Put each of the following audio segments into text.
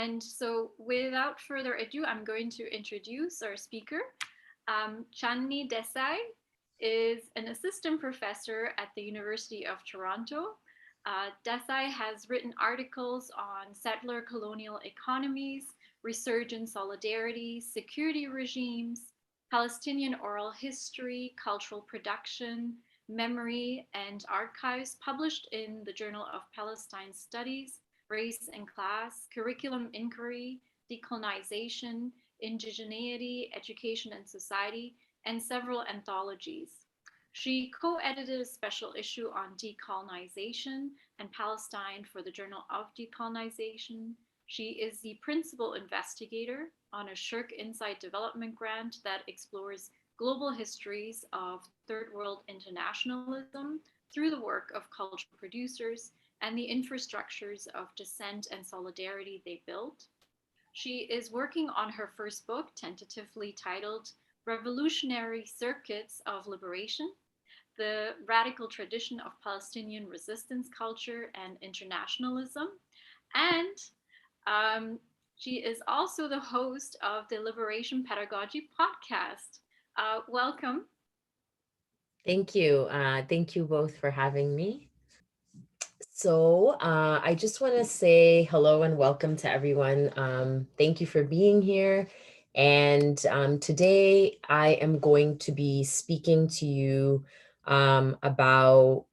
And so without further ado, I'm going to introduce our speaker. Chandni Desai is an assistant professor at the University of Toronto. Desai has written articles on settler-colonial economies, resurgent solidarity, security regimes, Palestinian oral history, cultural production, memory, and archives, published in the Journal of Palestine Studies, Race and Class, Curriculum Inquiry, Decolonization, Indigeneity, Education and Society, and several anthologies. She co-edited a special issue on decolonization and Palestine for the Journal of Decolonization. She is the principal investigator on a Shirk Insight Development Grant that explores global histories of Third World internationalism through the work of cultural producers and the infrastructures of dissent and solidarity they built. She is working on her first book, tentatively titled Revolutionary Circuits of Liberation, the Radical Tradition of Palestinian Resistance Culture and Internationalism. And she is also the host of the Liberation Pedagogy podcast. Welcome. Thank you. Thank you both for having me. So I just want to say hello and welcome to everyone. Thank you for being here. And today I am going to be speaking to you about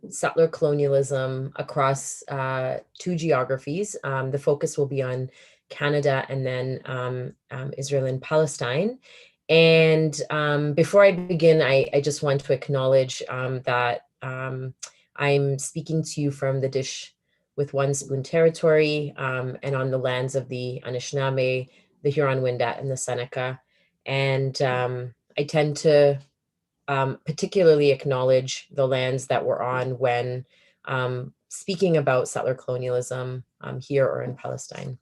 settler colonialism across two geographies. The focus will be on Canada and then Israel and Palestine. And before I begin, I just want to acknowledge that I'm speaking to you from the Dish with One Spoon territory and on the lands of the Anishinaabe, the Huron-Wendat, and the Seneca. And I tend to particularly acknowledge the lands that we're on when speaking about settler colonialism here or in Palestine.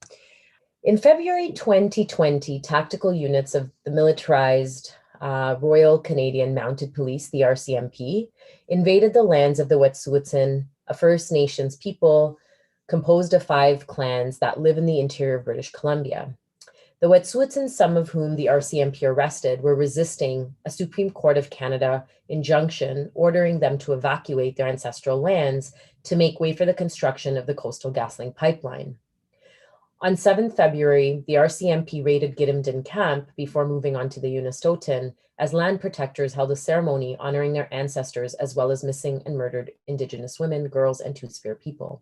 In February 2020, tactical units of the militarized Royal Canadian Mounted Police, the RCMP, invaded the lands of the Wet'suwet'en, a First Nations people composed of 5 clans that live in the interior of British Columbia. The Wet'suwet'en, some of whom the RCMP arrested, were resisting a Supreme Court of Canada injunction ordering them to evacuate their ancestral lands to make way for the construction of the Coastal GasLink pipeline. On 7th February, the RCMP raided Gidimt'en camp before moving on to the Unistoten, as land protectors held a ceremony honoring their ancestors as well as missing and murdered Indigenous women, girls, and Two-Spirit people.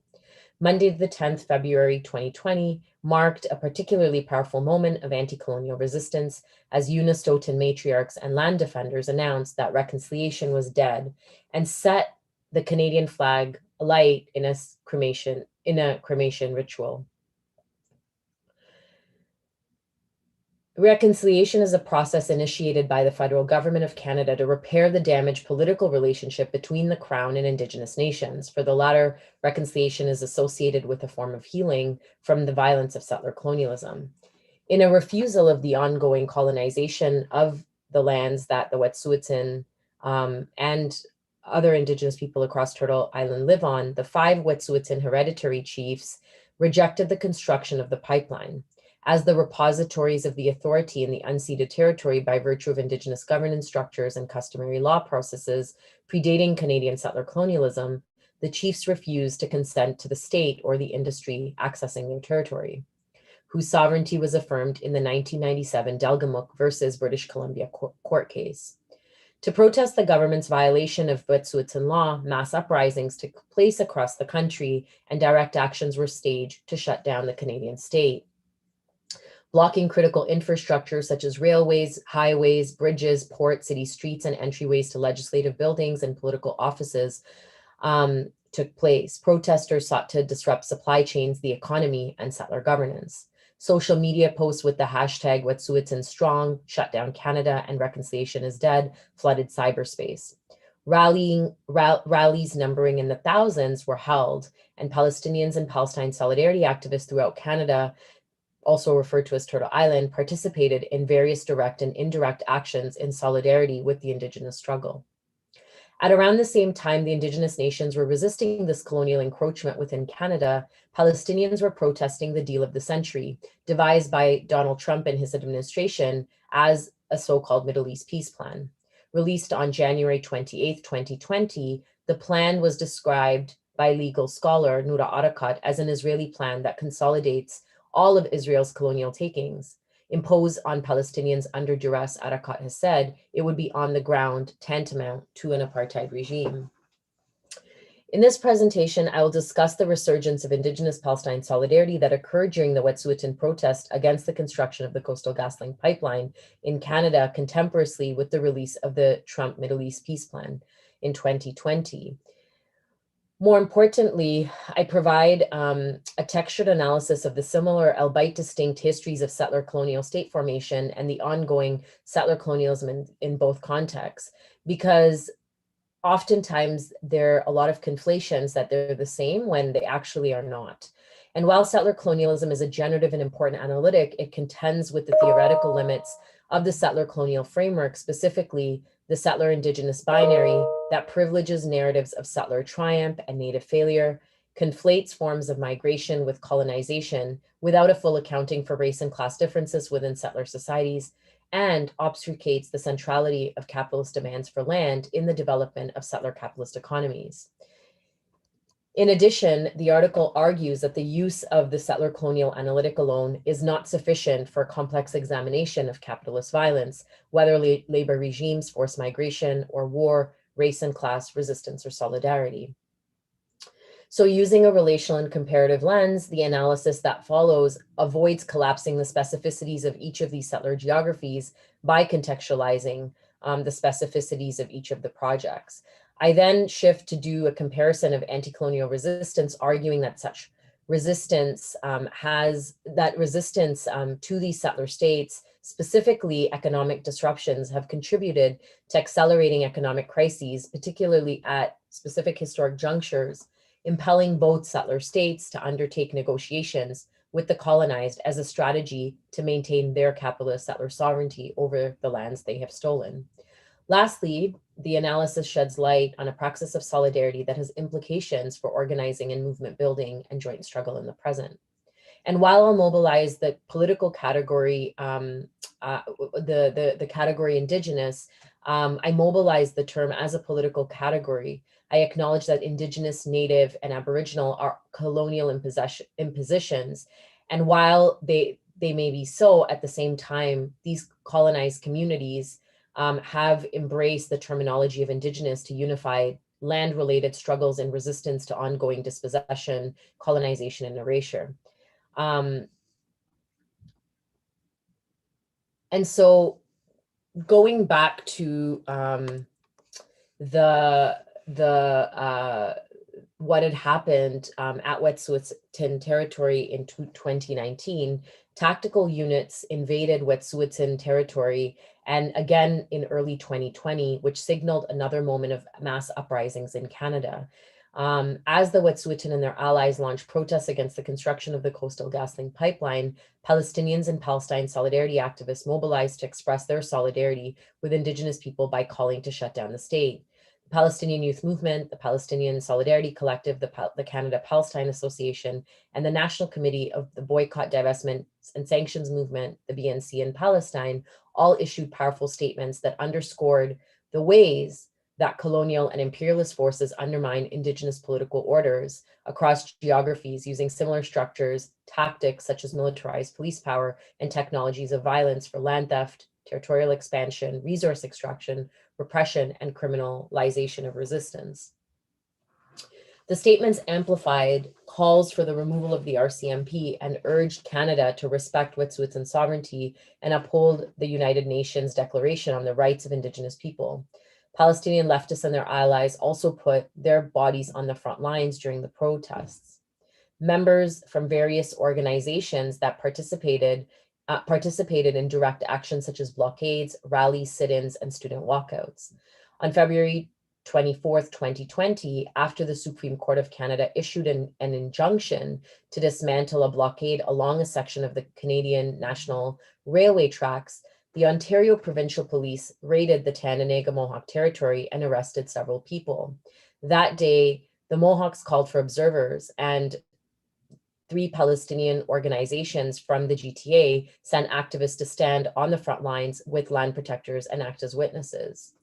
Monday, the 10th February 2020, marked a particularly powerful moment of anti-colonial resistance as Unistoten matriarchs and land defenders announced that reconciliation was dead and set the Canadian flag alight in a cremation ritual. Reconciliation is a process initiated by the federal government of Canada to repair the damaged political relationship between the Crown and Indigenous nations. For the latter, reconciliation is associated with a form of healing from the violence of settler colonialism. In a refusal of the ongoing colonization of the lands that the Wet'suwet'en and other Indigenous people across Turtle Island live on, the 5 Wet'suwet'en hereditary chiefs rejected the construction of the pipeline. As the repositories of the authority in the unceded territory by virtue of Indigenous governance structures and customary law processes predating Canadian settler colonialism, the chiefs refused to consent to the state or the industry accessing their territory, whose sovereignty was affirmed in the 1997 Delgamuukw versus British Columbia court case. To protest the government's violation of Wet'suwet'en law, mass uprisings took place across the country and direct actions were staged to shut down the Canadian state. Blocking critical infrastructure such as railways, highways, bridges, ports, city streets, and entryways to legislative buildings and political offices took place. Protesters sought to disrupt supply chains, the economy, and settler governance. Social media posts with the hashtag Wet'suwet'en Strong, Shut Down Canada, and Reconciliation is Dead flooded cyberspace. Rallies numbering in the thousands were held, and Palestinians and Palestine solidarity activists throughout Canada, also referred to as Turtle Island, participated in various direct and indirect actions in solidarity with the Indigenous struggle. At around the same time the Indigenous nations were resisting this colonial encroachment within Canada, Palestinians were protesting the deal of the century, devised by Donald Trump and his administration as a so-called Middle East peace plan. Released on January 28, 2020, the plan was described by legal scholar Noura Arakat as an Israeli plan that consolidates all of Israel's colonial takings. Imposed on Palestinians under duress, Arakat has said, it would be on the ground tantamount to an apartheid regime. In this presentation, I will discuss the resurgence of Indigenous Palestine solidarity that occurred during the Wet'suwet'en protest against the construction of the Coastal GasLink pipeline in Canada, contemporaneously with the release of the Trump Middle East Peace Plan in 2020. More importantly, I provide a textured analysis of the similar, albeit distinct, histories of settler-colonial state formation and the ongoing settler colonialism in both contexts, because oftentimes there are a lot of conflations that they're the same when they actually are not. And while settler colonialism is a generative and important analytic, it contends with the theoretical limits of the settler colonial framework, specifically the settler indigenous binary that privileges narratives of settler triumph and native failure, conflates forms of migration with colonization without a full accounting for race and class differences within settler societies, and obfuscates the centrality of capitalist demands for land in the development of settler capitalist economies. In addition, the article argues that the use of the settler colonial analytic alone is not sufficient for a complex examination of capitalist violence, whether labor regimes, forced migration, or war, race and class, resistance, or solidarity. So using a relational and comparative lens, the analysis that follows avoids collapsing the specificities of each of these settler geographies by contextualizing the specificities of each of the projects. I then shift to do a comparison of anti-colonial resistance, arguing that such resistance to these settler states, specifically economic disruptions, have contributed to accelerating economic crises, particularly at specific historic junctures, impelling both settler states to undertake negotiations with the colonized as a strategy to maintain their capitalist settler sovereignty over the lands they have stolen. Lastly, the analysis sheds light on a praxis of solidarity that has implications for organizing and movement building and joint struggle in the present. And while I'll mobilize the political category, the category Indigenous, I mobilize the term as a political category. I acknowledge that Indigenous, Native, and Aboriginal are colonial impositions. And while they may be so, at the same time, these colonized communities have embraced the terminology of Indigenous to unify land-related struggles and resistance to ongoing dispossession, colonization, and erasure. And so going back to what had happened at Wet'suwet'en territory in 2019, tactical units invaded Wet'suwet'en territory, and again in early 2020, which signaled another moment of mass uprisings in Canada. As the Wet'suwet'en and their allies launched protests against the construction of the Coastal GasLink pipeline, Palestinians and Palestine solidarity activists mobilized to express their solidarity with Indigenous people by calling to shut down the state. The Palestinian Youth Movement, the Palestinian Solidarity Collective, the Canada-Palestine Association, and the National Committee of the Boycott, Divestment, and Sanctions Movement, the BNC in Palestine, all issued powerful statements that underscored the ways that colonial and imperialist forces undermine Indigenous political orders across geographies using similar structures, tactics such as militarized police power, and technologies of violence for land theft, territorial expansion, resource extraction, repression, and criminalization of resistance. The statements amplified calls for the removal of the RCMP and urged Canada to respect Wet'suwet'en sovereignty and uphold the United Nations Declaration on the Rights of Indigenous People. Palestinian leftists and their allies also put their bodies on the front lines during the protests. Members from various organizations that participated in direct actions such as blockades, rallies, sit-ins, and student walkouts. On February 24th, 2020, after the Supreme Court of Canada issued an injunction to dismantle a blockade along a section of the Canadian National Railway tracks, the Ontario Provincial Police raided the Tananaga Mohawk territory and arrested several people. That day, the Mohawks called for observers, and 3 Palestinian organizations from the GTA sent activists to stand on the front lines with land protectors and act as witnesses.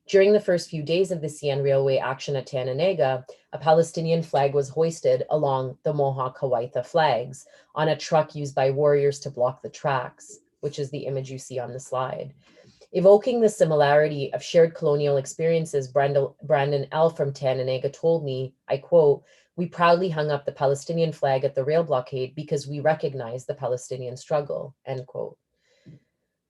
During the first few days of the CN Railway action at Tananaga, a Palestinian flag was hoisted along the Mohawk Hawaitha flags on a truck used by warriors to block the tracks, which is the image you see on the slide. Evoking the similarity of shared colonial experiences, Brandon L. from Tananaga told me, I quote, "We proudly hung up the Palestinian flag at the rail blockade because we recognize the Palestinian struggle," end quote.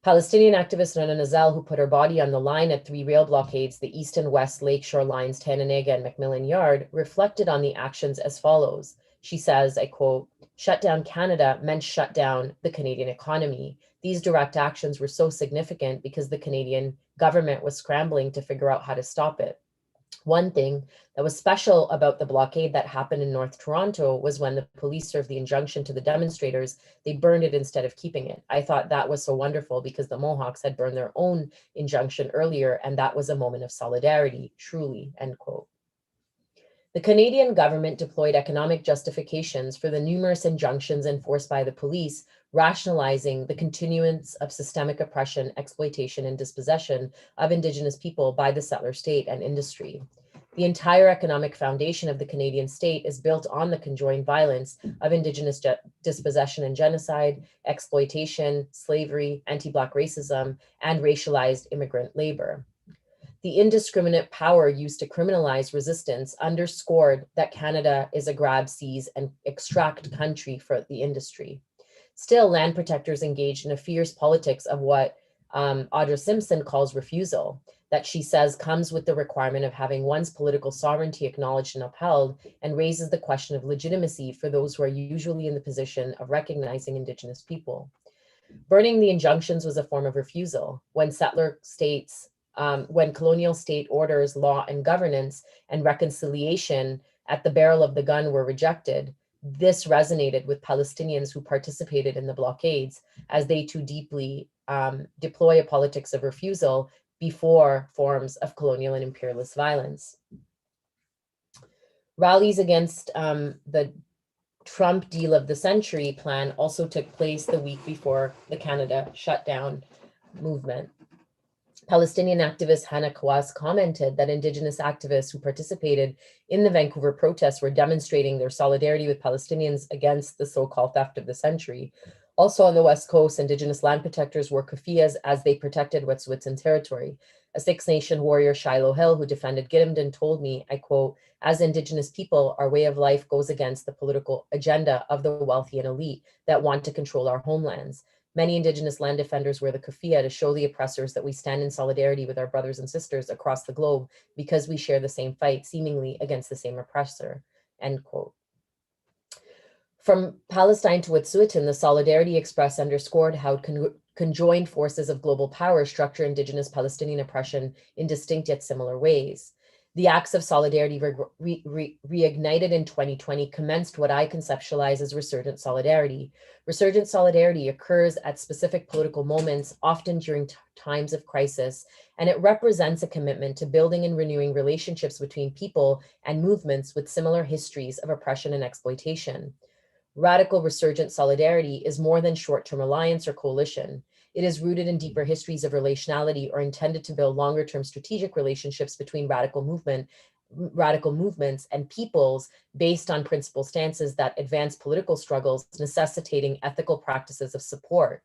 Palestinian activist Rana Nazal, who put her body on the line at 3 rail blockades, the east and west lakeshore lines, Tananaga and Macmillan Yard, reflected on the actions as follows. She says, I quote, "Shut down Canada meant shut down the Canadian economy. These direct actions were so significant because the Canadian government was scrambling to figure out how to stop it. One thing that was special about the blockade that happened in North Toronto was when the police served the injunction to the demonstrators, they burned it instead of keeping it. I thought that was so wonderful because the Mohawks had burned their own injunction earlier, and that was a moment of solidarity, truly," end quote. The Canadian government deployed economic justifications for the numerous injunctions enforced by the police, rationalizing the continuance of systemic oppression, exploitation, and dispossession of Indigenous people by the settler state and industry. The entire economic foundation of the Canadian state is built on the conjoined violence of Indigenous dispossession and genocide, exploitation, slavery, anti-Black racism, and racialized immigrant labor. The indiscriminate power used to criminalize resistance underscored that Canada is a grab, seize, and extract country for the industry. Still, land protectors engaged in a fierce politics of what Audra Simpson calls refusal, that she says comes with the requirement of having one's political sovereignty acknowledged and upheld, and raises the question of legitimacy for those who are usually in the position of recognizing Indigenous people. Burning the injunctions was a form of refusal. When colonial state orders, law, and governance and reconciliation at the barrel of the gun were rejected, this resonated with Palestinians who participated in the blockades, as they too deeply deploy a politics of refusal before forms of colonial and imperialist violence. Rallies against the Trump deal of the century plan also took place the week before the Canada shutdown movement. Palestinian activist Hannah Kawas commented that Indigenous activists who participated in the Vancouver protests were demonstrating their solidarity with Palestinians against the so-called theft of the century. Also on the West Coast, Indigenous land protectors wore keffiyehs as they protected Wet'suwet'en territory. A Six Nation warrior, Shiloh Hill, who defended Gittenden, told me, I quote, "As Indigenous people, our way of life goes against the political agenda of the wealthy and elite that want to control our homelands. Many Indigenous land defenders wear the keffiyeh to show the oppressors that we stand in solidarity with our brothers and sisters across the globe because we share the same fight, seemingly against the same oppressor," end quote. From Palestine to Wet'suwet'en, the solidarity expressed underscored how conjoined forces of global power structure Indigenous Palestinian oppression in distinct yet similar ways. The acts of solidarity reignited in 2020 commenced what I conceptualize as resurgent solidarity. Resurgent solidarity occurs at specific political moments, often during times of crisis, and it represents a commitment to building and renewing relationships between people and movements with similar histories of oppression and exploitation. Radical resurgent solidarity is more than short-term alliance or coalition. It is rooted in deeper histories of relationality or intended to build longer-term strategic relationships between radical movements and peoples based on principal stances that advance political struggles, necessitating ethical practices of support.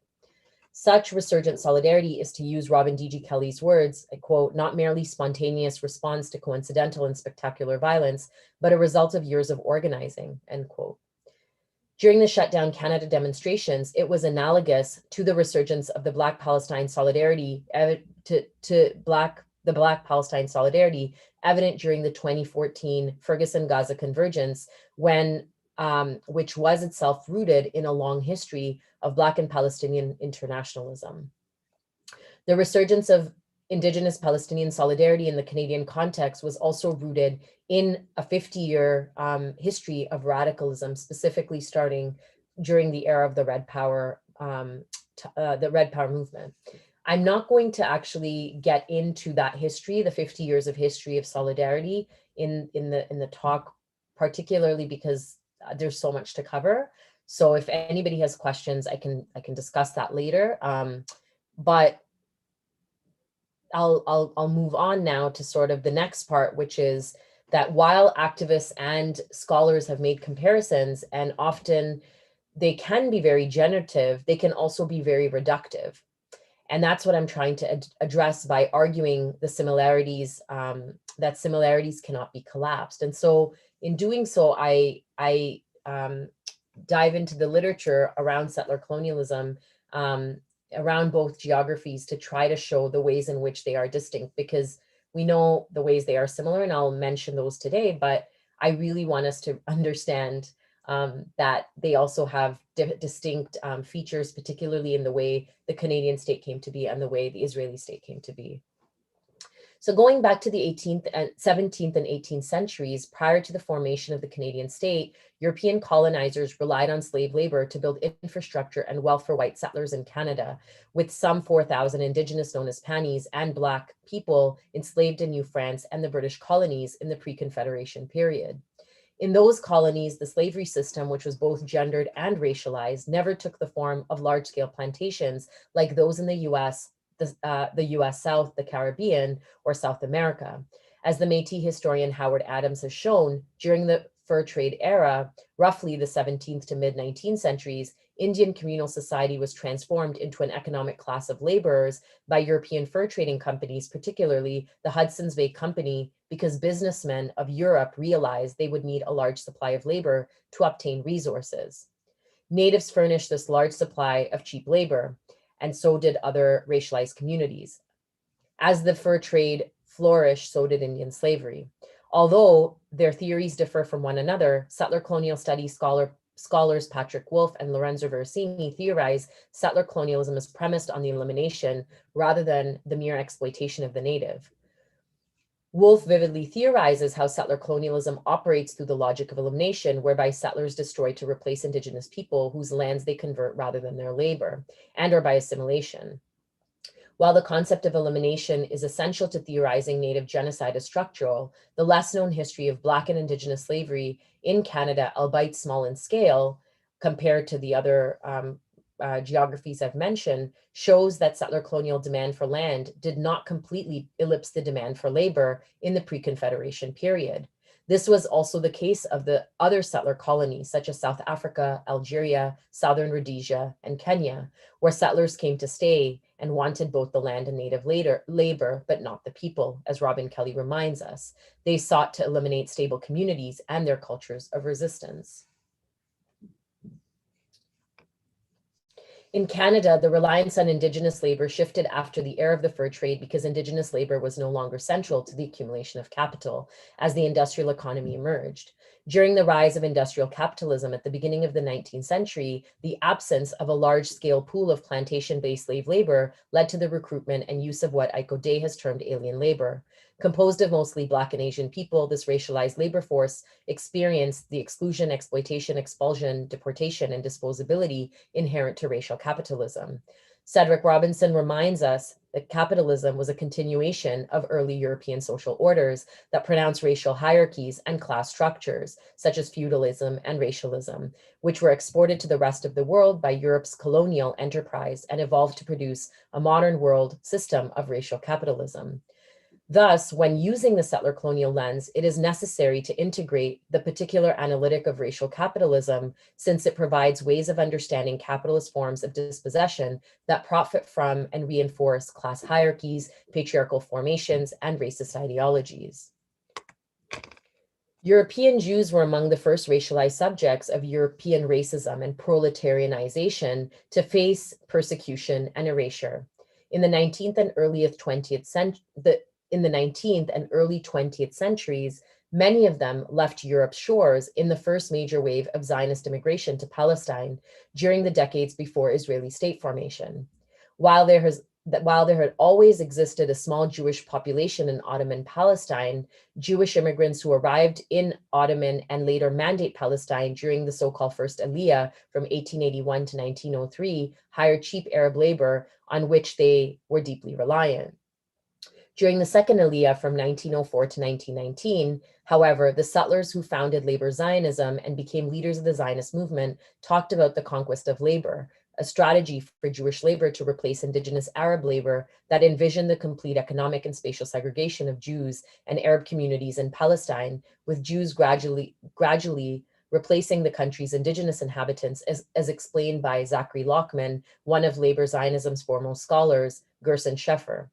Such resurgent solidarity is, to use Robin D.G. Kelly's words, I quote, "not merely spontaneous response to coincidental and spectacular violence, but a result of years of organizing," end quote. During the shutdown Canada demonstrations, it was analogous to the resurgence of the Black Palestine solidarity the Black Palestine solidarity evident during the 2014 Ferguson-Gaza convergence, which was itself rooted in a long history of Black and Palestinian internationalism. The resurgence of Indigenous Palestinian solidarity in the Canadian context was also rooted in a 50-year history of radicalism, specifically starting during the era of the Red Power movement. I'm not going to actually get into that history, the 50 years of history of solidarity in the talk, particularly because there's so much to cover. So if anybody has questions, I can discuss that later. But I'll move on now to sort of the next part, which is that while activists and scholars have made comparisons, and often they can be very generative, they can also be very reductive. And that's what I'm trying to address by arguing the similarities, that similarities cannot be collapsed. And so in doing so, I dive into the literature around settler colonialism, around both geographies, to try to show the ways in which they are distinct, because we know the ways they are similar, and I'll mention those today, but I really want us to understand that they also have distinct features, particularly in the way the Canadian state came to be and the way the Israeli state came to be. So going back to the 18th and 17th and 18th centuries, prior to the formation of the Canadian state, European colonizers relied on slave labor to build infrastructure and wealth for white settlers in Canada, with some 4,000 Indigenous known as Panis and Black people enslaved in New France and the British colonies in the pre-Confederation period. In those colonies, the slavery system, which was both gendered and racialized, never took the form of large-scale plantations like those in the US, the US South, the Caribbean, or South America. As the Métis historian Howard Adams has shown, during the fur trade era, roughly the 17th to mid-19th centuries, Indian communal society was transformed into an economic class of laborers by European fur trading companies, particularly the Hudson's Bay Company, because businessmen of Europe realized they would need a large supply of labor to obtain resources. Natives furnished this large supply of cheap labor, and so did other racialized communities. As the fur trade flourished, so did Indian slavery. Although their theories differ from one another, settler colonial studies scholars Patrick Wolfe and Lorenzo Versini theorize settler colonialism is premised on the elimination rather than the mere exploitation of the native. Wolfe vividly theorizes how settler colonialism operates through the logic of elimination, whereby settlers destroy to replace Indigenous people whose lands they convert rather than their labor, and or by assimilation. While the concept of elimination is essential to theorizing Native genocide as structural, the less known history of Black and Indigenous slavery in Canada, albeit small in scale, compared to the other geographies I've mentioned, shows that settler colonial demand for land did not completely eclipse the demand for labor in the pre-Confederation period. This was also the case of the other settler colonies, such as South Africa, Algeria, Southern Rhodesia, and Kenya, where settlers came to stay and wanted both the land and native labor, but not the people, as Robin Kelly reminds us. They sought to eliminate stable communities and their cultures of resistance. In Canada, the reliance on Indigenous labor shifted after the era of the fur trade because Indigenous labor was no longer central to the accumulation of capital as the industrial economy emerged. During the rise of industrial capitalism at the beginning of the 19th century, the absence of a large-scale pool of plantation-based slave labor led to the recruitment and use of what Aiko Day has termed alien labor. Composed of mostly Black and Asian people, this racialized labor force experienced the exclusion, exploitation, expulsion, deportation, and disposability inherent to racial capitalism. Cedric Robinson reminds us that capitalism was a continuation of early European social orders that pronounced racial hierarchies and class structures, such as feudalism and racialism, which were exported to the rest of the world by Europe's colonial enterprise and evolved to produce a modern world system of racial capitalism. Thus, when using the settler colonial lens, it is necessary to integrate the particular analytic of racial capitalism, since it provides ways of understanding capitalist forms of dispossession that profit from and reinforce class hierarchies, patriarchal formations, and racist ideologies. European Jews were among the first racialized subjects of European racism and proletarianization to face persecution and erasure. In the 19th and early 20th centuries, many of them left Europe's shores in the first major wave of Zionist immigration to Palestine during the decades before Israeli state formation. While there that while there had always existed a small Jewish population in Ottoman Palestine, Jewish immigrants who arrived in Ottoman and later Mandate Palestine during the so-called First Aliyah from 1881 to 1903 hired cheap Arab labor on which they were deeply reliant. During the Second Aliyah from 1904 to 1919, however, the settlers who founded labor Zionism and became leaders of the Zionist movement talked about the conquest of labor, a strategy for Jewish labor to replace indigenous Arab labor that envisioned the complete economic and spatial segregation of Jews and Arab communities in Palestine, with Jews gradually replacing the country's indigenous inhabitants, as explained by Zachary Lockman, one of labor Zionism's foremost scholars, Gerson Scheffer.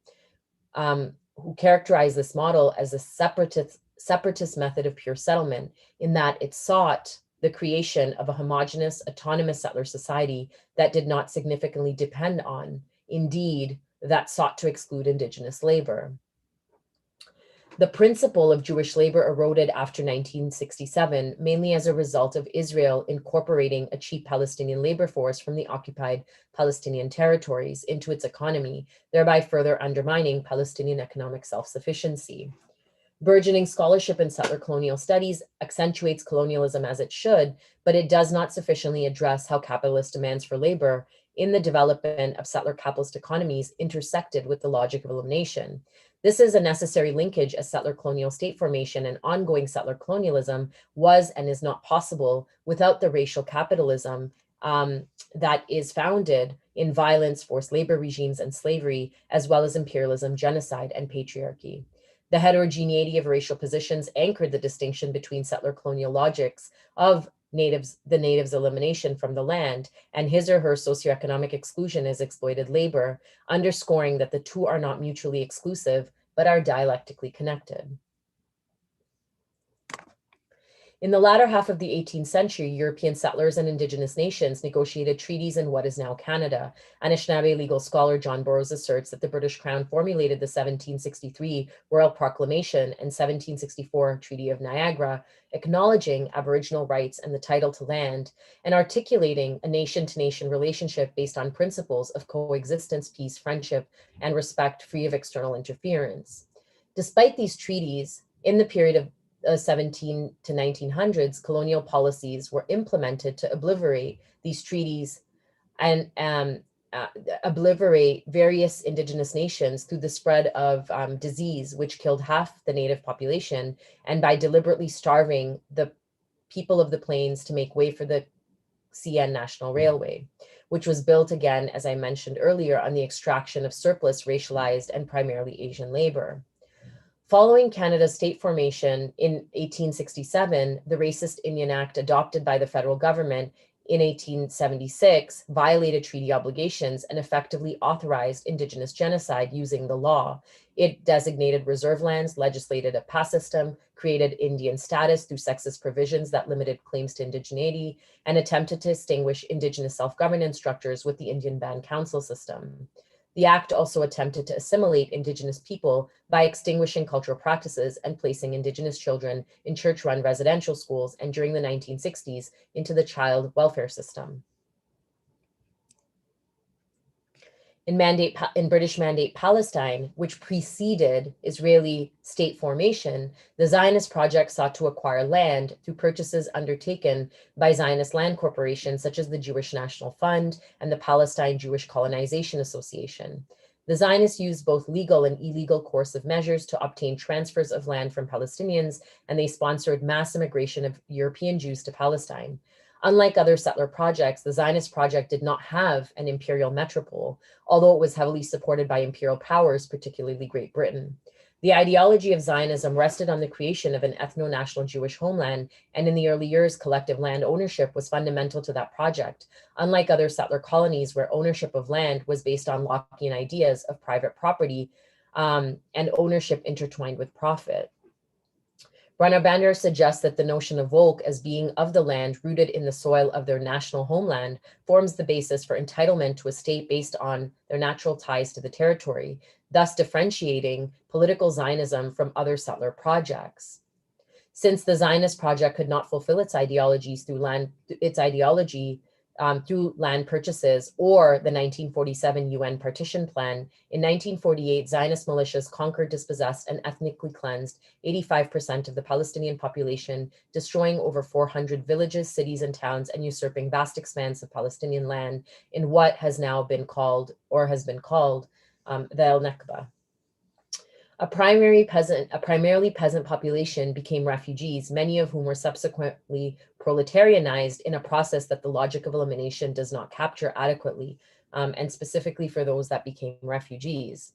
Who characterized this model as a separatist method of pure settlement, in that it sought the creation of a homogeneous, autonomous settler society that did not significantly depend on, indeed, that sought to exclude indigenous labor. The principle of Jewish labor eroded after 1967, mainly as a result of Israel incorporating a cheap Palestinian labor force from the occupied Palestinian territories into its economy, thereby further undermining Palestinian economic self-sufficiency. Burgeoning scholarship in settler colonial studies accentuates colonialism as it should, but it does not sufficiently address how capitalist demands for labor in the development of settler capitalist economies intersected with the logic of elimination. This is a necessary linkage as settler colonial state formation and ongoing settler colonialism was and is not possible without the racial capitalism that is founded in violence, forced labor regimes, and slavery, as well as imperialism, genocide, and patriarchy. The heterogeneity of racial positions anchored the distinction between settler colonial logics of the natives' elimination from the land and his or her socioeconomic exclusion as exploited labor, underscoring that the two are not mutually exclusive, but are dialectically connected. In the latter half of the 18th century, European settlers and indigenous nations negotiated treaties in what is now Canada. Anishinaabe legal scholar John Burroughs asserts that the British Crown formulated the 1763 Royal Proclamation and 1764 Treaty of Niagara, acknowledging Aboriginal rights and the title to land, and articulating a nation-to-nation relationship based on principles of coexistence, peace, friendship, and respect free of external interference. Despite these treaties, in the period of 17 to 1900s, colonial policies were implemented to obliterate these treaties and obliterate various indigenous nations through the spread of disease, which killed half the native population, and by deliberately starving the people of the plains to make way for the CN National Railway, which was built again, as I mentioned earlier, on the extraction of surplus racialized and primarily Asian labor. Following Canada's state formation in 1867, the Racist Indian Act adopted by the federal government in 1876 violated treaty obligations and effectively authorized Indigenous genocide using the law. It designated reserve lands, legislated a pass system, created Indian status through sexist provisions that limited claims to indigeneity, and attempted to extinguish Indigenous self-governance structures with the Indian Band Council system. The act also attempted to assimilate Indigenous people by extinguishing cultural practices and placing Indigenous children in church-run residential schools, and during the 1960s into the child welfare system. In British Mandate Palestine, which preceded Israeli state formation, the Zionist project sought to acquire land through purchases undertaken by Zionist land corporations such as the Jewish National Fund and the Palestine Jewish Colonization Association. The Zionists used both legal and illegal coercive measures to obtain transfers of land from Palestinians, and they sponsored mass immigration of European Jews to Palestine. Unlike other settler projects, the Zionist project did not have an imperial metropole, although it was heavily supported by imperial powers, particularly Great Britain. The ideology of Zionism rested on the creation of an ethno-national Jewish homeland, and in the early years, collective land ownership was fundamental to that project, unlike other settler colonies where ownership of land was based on Lockean ideas of private property and ownership intertwined with profit. Brenner Bander suggests that the notion of Volk as being of the land rooted in the soil of their national homeland forms the basis for entitlement to a state based on their natural ties to the territory, thus differentiating political Zionism from other settler projects. Since the Zionist project could not fulfill its ideology through land through land purchases or the 1947 UN partition plan. In 1948, Zionist militias conquered, dispossessed, and ethnically cleansed 85% of the Palestinian population, destroying over 400 villages, cities, and towns, and usurping vast expanse of Palestinian land in what has now been called, or has been called, the El Nakba. A primarily peasant population became refugees, many of whom were subsequently proletarianized in a process that the logic of elimination does not capture adequately, and specifically for those that became refugees.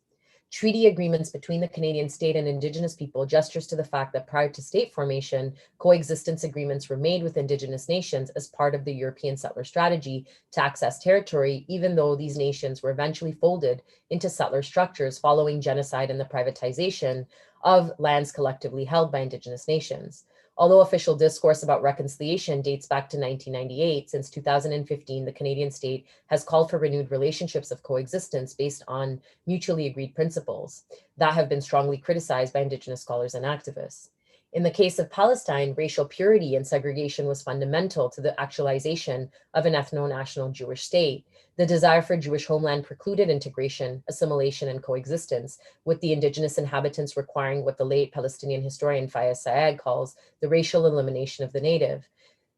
Treaty agreements between the Canadian state and Indigenous people gestures to the fact that prior to state formation, coexistence agreements were made with Indigenous nations as part of the European settler strategy to access territory, even though these nations were eventually folded into settler structures following genocide and the privatization of lands collectively held by Indigenous nations. Although official discourse about reconciliation dates back to 1998, since 2015, the Canadian state has called for renewed relationships of coexistence based on mutually agreed principles that have been strongly criticized by Indigenous scholars and activists. In the case of Palestine, racial purity and segregation was fundamental to the actualization of an ethno-national Jewish state. The desire for Jewish homeland precluded integration, assimilation, and coexistence, with the Indigenous inhabitants requiring what the late Palestinian historian Fayez Sayegh calls the racial elimination of the native.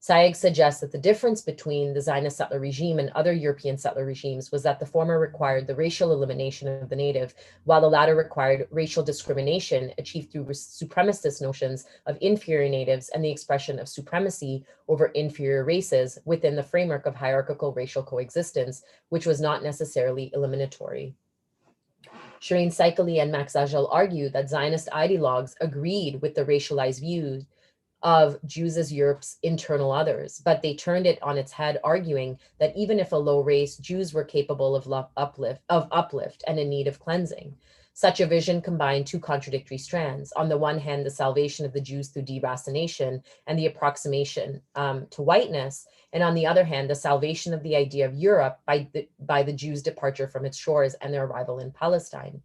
Sayegh suggests that the difference between the Zionist settler regime and other European settler regimes was that the former required the racial elimination of the native, while the latter required racial discrimination achieved through supremacist notions of inferior natives and the expression of supremacy over inferior races within the framework of hierarchical racial coexistence, which was not necessarily eliminatory. Shireen Saikali and Max Ajal argue that Zionist ideologues agreed with the racialized views of Jews as Europe's internal others, but they turned it on its head, arguing that even if a low race, Jews were capable of uplift and in need of cleansing. Such a vision combined two contradictory strands. On the one hand, the salvation of the Jews through deracination and the approximation to whiteness, and on the other hand, the salvation of the idea of Europe by the Jews' departure from its shores and their arrival in Palestine.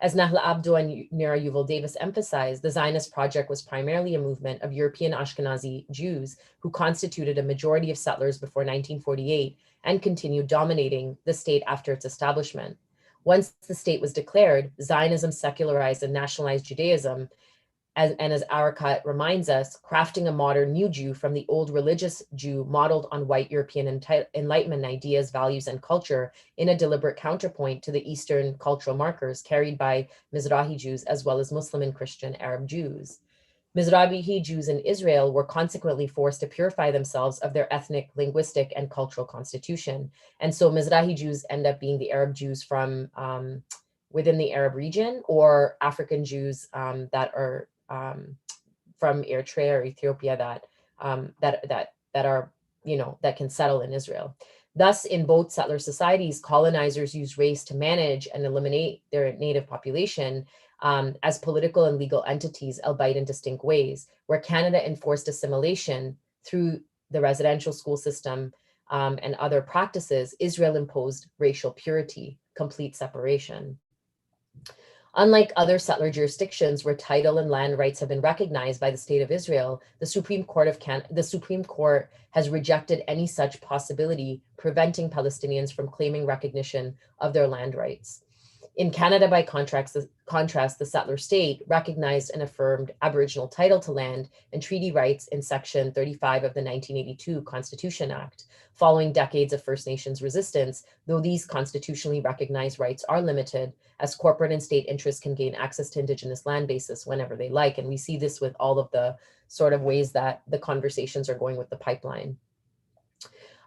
As Nahla Abdo and Nira Yuval Davis emphasized, the Zionist project was primarily a movement of European Ashkenazi Jews who constituted a majority of settlers before 1948 and continued dominating the state after its establishment. Once the state was declared, Zionism secularized and nationalized Judaism, as Arakat reminds us, crafting a modern new Jew from the old religious Jew modeled on white European Enlightenment ideas, values, and culture in a deliberate counterpoint to the Eastern cultural markers carried by Mizrahi Jews as well as Muslim and Christian Arab Jews. Mizrahi Jews in Israel were consequently forced to purify themselves of their ethnic, linguistic, and cultural constitution. And so Mizrahi Jews end up being the Arab Jews from within the Arab region, or African Jews that are from Eritrea or Ethiopia that are, that can settle in Israel. Thus, in both settler societies, colonizers used race to manage and eliminate their native population as political and legal entities, albeit in distinct ways. Where Canada enforced assimilation through the residential school system and other practices, Israel imposed racial purity, complete separation. Unlike other settler jurisdictions where title and land rights have been recognized by the State of Israel, the Supreme Court has rejected any such possibility, preventing Palestinians from claiming recognition of their land rights. In Canada, by contrast, the settler state recognized and affirmed Aboriginal title to land and treaty rights in Section 35 of the 1982 Constitution Act. Following decades of First Nations resistance, though these constitutionally recognized rights are limited, as corporate and state interests can gain access to Indigenous land bases whenever they like. And we see this with all of the sort of ways that the conversations are going with the pipeline.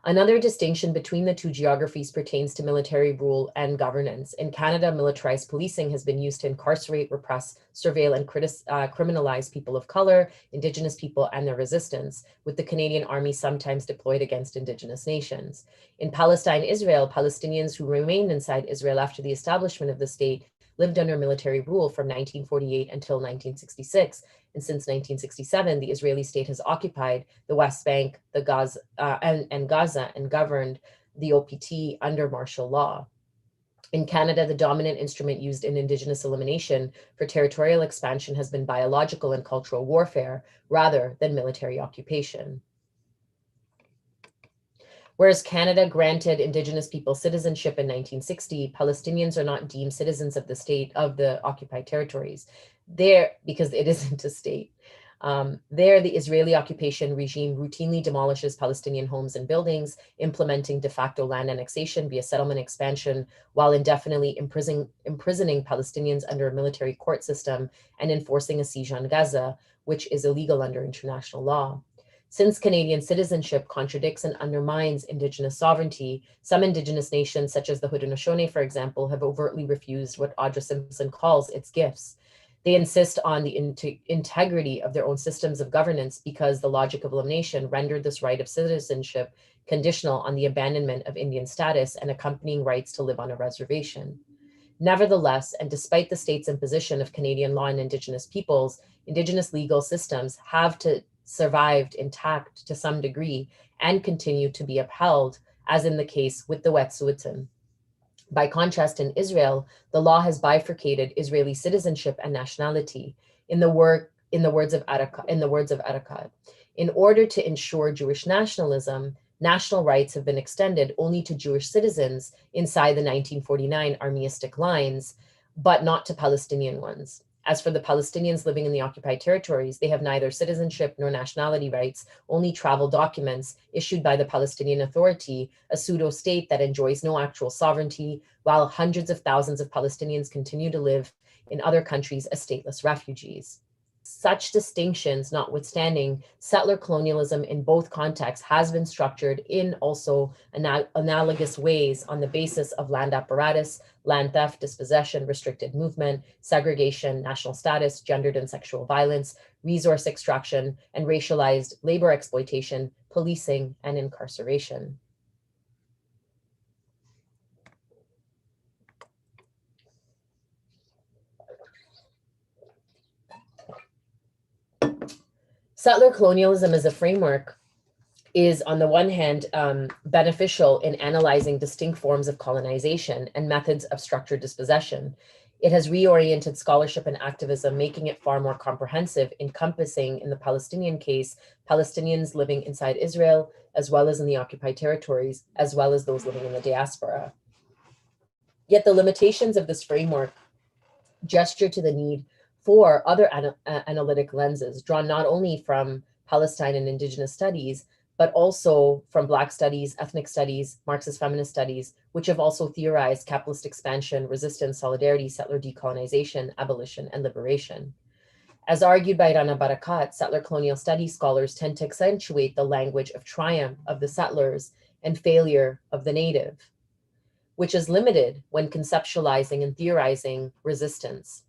Another distinction between the two geographies pertains to military rule and governance. In Canada, militarized policing has been used to incarcerate, repress, surveil, and criminalize people of color, Indigenous people, and their resistance, with the Canadian Army sometimes deployed against Indigenous nations. In Palestine, Israel, Palestinians who remained inside Israel after the establishment of the state lived under military rule from 1948 until 1966. And since 1967, the Israeli state has occupied the West Bank, the Gaza, and Gaza, and governed the OPT under martial law. In Canada, the dominant instrument used in Indigenous elimination for territorial expansion has been biological and cultural warfare rather than military occupation. Whereas Canada granted Indigenous people citizenship in 1960, Palestinians are not deemed citizens of the state of the occupied territories. There, because it isn't a state. There, the Israeli occupation regime routinely demolishes Palestinian homes and buildings, implementing de facto land annexation via settlement expansion, while indefinitely imprisoning Palestinians under a military court system and enforcing a siege on Gaza, which is illegal under international law. Since Canadian citizenship contradicts and undermines Indigenous sovereignty, some Indigenous nations, such as the Haudenosaunee, for example, have overtly refused what Audra Simpson calls its gifts. They insist on the integrity of their own systems of governance because the logic of elimination rendered this right of citizenship conditional on the abandonment of Indian status and accompanying rights to live on a reservation. Nevertheless, and despite the state's imposition of Canadian law on Indigenous peoples, Indigenous legal systems have survived intact to some degree and continue to be upheld, as in the case with the Wet'suwet'en. By contrast, in Israel, the law has bifurcated Israeli citizenship and nationality. In the words of Arakat, in order to ensure Jewish nationalism, national rights have been extended only to Jewish citizens inside the 1949 armistice lines, but not to Palestinian ones. As for the Palestinians living in the occupied territories, they have neither citizenship nor nationality rights, only travel documents issued by the Palestinian Authority, a pseudo-state that enjoys no actual sovereignty, while hundreds of thousands of Palestinians continue to live in other countries as stateless refugees. Such distinctions notwithstanding, settler colonialism in both contexts has been structured in also analogous ways on the basis of land apparatus, land theft, dispossession, restricted movement, segregation, national status, gendered and sexual violence, resource extraction, and racialized labor exploitation, policing, and incarceration. Settler colonialism as a framework is, on the one hand, beneficial in analyzing distinct forms of colonization and methods of structured dispossession. It has reoriented scholarship and activism, making it far more comprehensive, encompassing, in the Palestinian case, Palestinians living inside Israel, as well as in the occupied territories, as well as those living in the diaspora. Yet the limitations of this framework gesture to the need for other analytic lenses, drawn not only from Palestine and Indigenous studies, but also from Black studies, ethnic studies, Marxist feminist studies, which have also theorized capitalist expansion, resistance, solidarity, settler decolonization, abolition, and liberation. As argued by Rana Barakat, settler colonial studies scholars tend to accentuate the language of triumph of the settlers and failure of the native, which is limited when conceptualizing and theorizing resistance.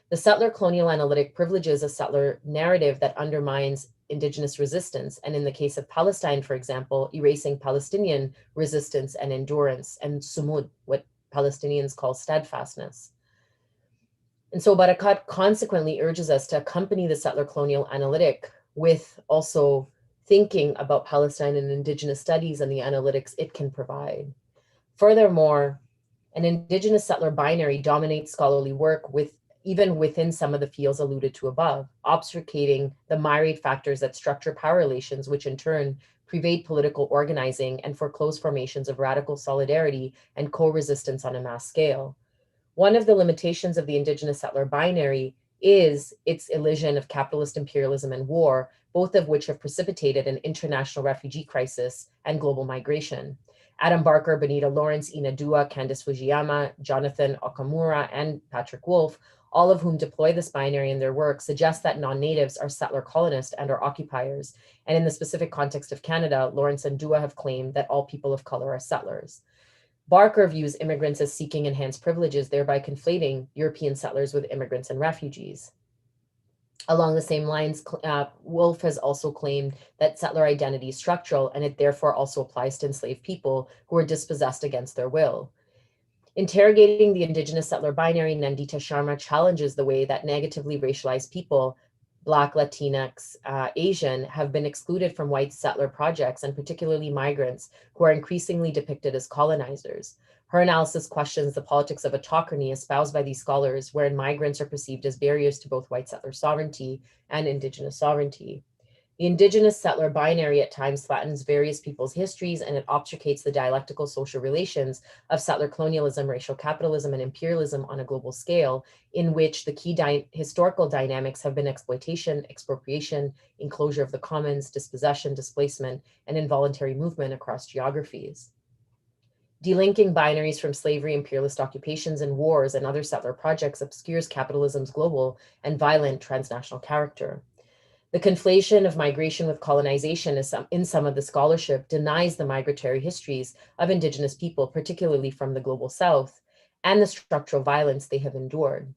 The settler colonial analytic privileges a settler narrative that undermines Indigenous resistance, and in the case of Palestine, for example, erasing Palestinian resistance and endurance, and sumud, what Palestinians call steadfastness. And so Barakat consequently urges us to accompany the settler colonial analytic with also thinking about Palestine and Indigenous studies and the analytics it can provide. Furthermore, an Indigenous settler binary dominates scholarly work even within some of the fields alluded to above, obfuscating the myriad factors that structure power relations, which in turn pervade political organizing and foreclose formations of radical solidarity and co-resistance on a mass scale. One of the limitations of the Indigenous settler binary is its elision of capitalist imperialism and war, both of which have precipitated an international refugee crisis and global migration. Adam Barker, Benita Lawrence, Ina Dua, Candice Fujiyama, Jonathan Okamura, and Patrick Wolf, all of whom deploy this binary in their work, suggest that non-natives are settler colonists and are occupiers. And in the specific context of Canada, Lawrence and Dua have claimed that all people of color are settlers. Barker views immigrants as seeking enhanced privileges, thereby conflating European settlers with immigrants and refugees. Along the same lines, Wolf has also claimed that settler identity is structural, and it therefore also applies to enslaved people who are dispossessed against their will. Interrogating the Indigenous settler binary, Nandita Sharma challenges the way that negatively racialized people, Black, Latinx, Asian, have been excluded from white settler projects, and particularly migrants, who are increasingly depicted as colonizers. Her analysis questions the politics of autocracy espoused by these scholars, wherein migrants are perceived as barriers to both white settler sovereignty and Indigenous sovereignty. The Indigenous settler binary at times flattens various people's histories, and it obfuscates the dialectical social relations of settler colonialism, racial capitalism, and imperialism on a global scale, in which the key historical dynamics have been exploitation, expropriation, enclosure of the commons, dispossession, displacement, and involuntary movement across geographies. Delinking binaries from slavery, imperialist occupations, and wars and other settler projects obscures capitalism's global and violent transnational character. The conflation of migration with colonization in some of the scholarship denies the migratory histories of Indigenous people, particularly from the global South, and the structural violence they have endured.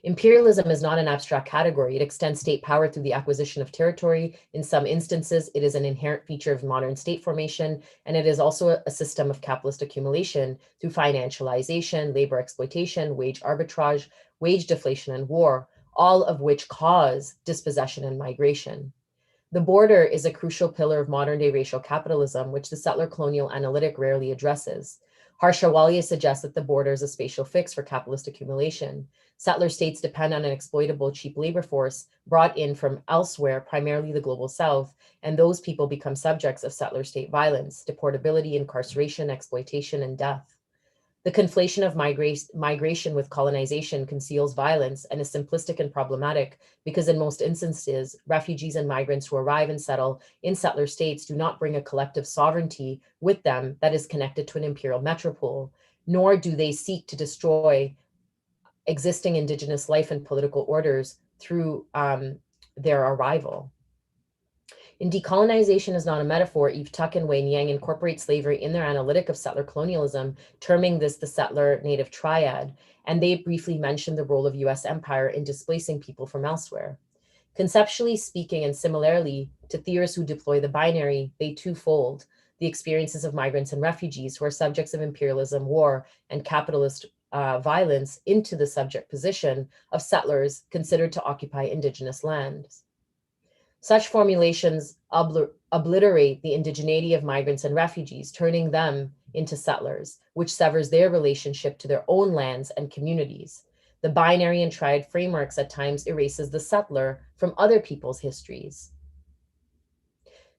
Imperialism is not an abstract category. It extends state power through the acquisition of territory. In some instances, it is an inherent feature of modern state formation, and it is also a system of capitalist accumulation through financialization, labor exploitation, wage arbitrage, wage deflation, and war, all of which cause dispossession and migration. The border is a crucial pillar of modern-day racial capitalism, which the settler-colonial analytic rarely addresses. Harsha Walia suggests that the border is a spatial fix for capitalist accumulation. Settler states depend on an exploitable cheap labor force brought in from elsewhere, primarily the global South, and those people become subjects of settler state violence, deportability, incarceration, exploitation, and death. The conflation of migration with colonization conceals violence and is simplistic and problematic because in most instances, refugees and migrants who arrive and settle in settler states do not bring a collective sovereignty with them that is connected to an imperial metropole, nor do they seek to destroy existing Indigenous life and political orders through their arrival. In Decolonization is Not a Metaphor, Eve Tuck and Wayne Yang incorporate slavery in their analytic of settler colonialism, terming this the settler-native triad, and they briefly mention the role of US empire in displacing people from elsewhere. Conceptually speaking, and similarly to theorists who deploy the binary, they twofold the experiences of migrants and refugees who are subjects of imperialism, war, and capitalist violence into the subject position of settlers considered to occupy Indigenous lands. Such formulations obliterate the indigeneity of migrants and refugees, turning them into settlers, which severs their relationship to their own lands and communities. The binary and triad frameworks at times erases the settler from other people's histories.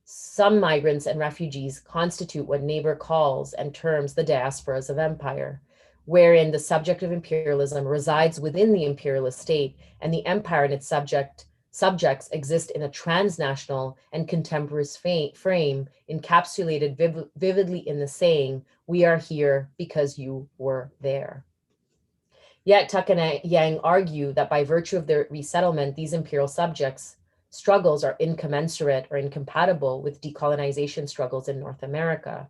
Some migrants and refugees constitute what Neighbor calls and terms the diasporas of empire, wherein the subject of imperialism resides within the imperialist state and the empire and its subjects exist in a transnational and contemporaneous frame encapsulated vividly in the saying, "We are here because you were there." Yet Tuck and Yang argue that by virtue of their resettlement, these imperial subjects' struggles are incommensurate or incompatible with decolonization struggles in North America.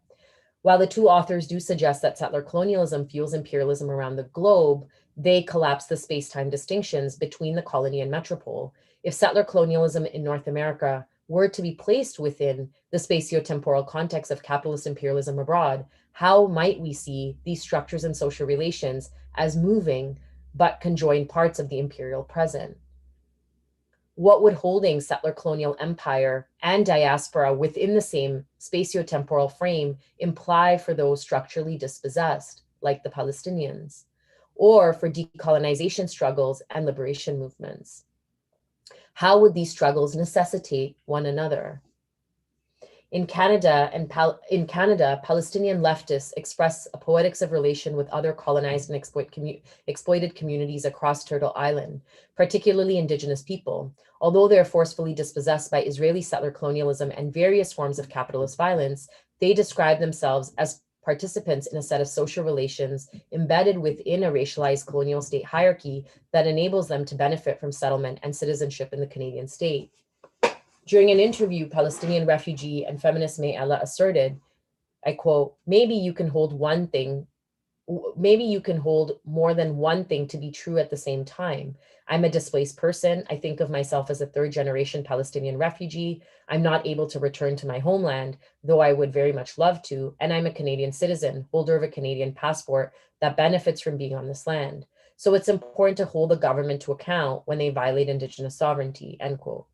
While the two authors do suggest that settler colonialism fuels imperialism around the globe, they collapse the space-time distinctions between the colony and metropole. If settler colonialism in North America were to be placed within the spatio-temporal context of capitalist imperialism abroad, how might we see these structures and social relations as moving but conjoined parts of the imperial present? What would holding settler colonial empire and diaspora within the same spatio-temporal frame imply for those structurally dispossessed, like the Palestinians, or for decolonization struggles and liberation movements? How would these struggles necessitate one another? In Canada, Palestinian leftists express a poetics of relation with other colonized and exploited communities across Turtle Island, particularly Indigenous people. Although they are forcefully dispossessed by Israeli settler colonialism and various forms of capitalist violence, they describe themselves as participants in a set of social relations embedded within a racialized colonial state hierarchy that enables them to benefit from settlement and citizenship in the Canadian state. During an interview, Palestinian refugee and feminist May Ella asserted, I quote, maybe you can hold more than one thing to be true at the same time. I'm a displaced person. I think of myself as a third-generation Palestinian refugee. I'm not able to return to my homeland, though I would very much love to. And I'm a Canadian citizen, holder of a Canadian passport that benefits from being on this land. So it's important to hold the government to account when they violate Indigenous sovereignty, end quote.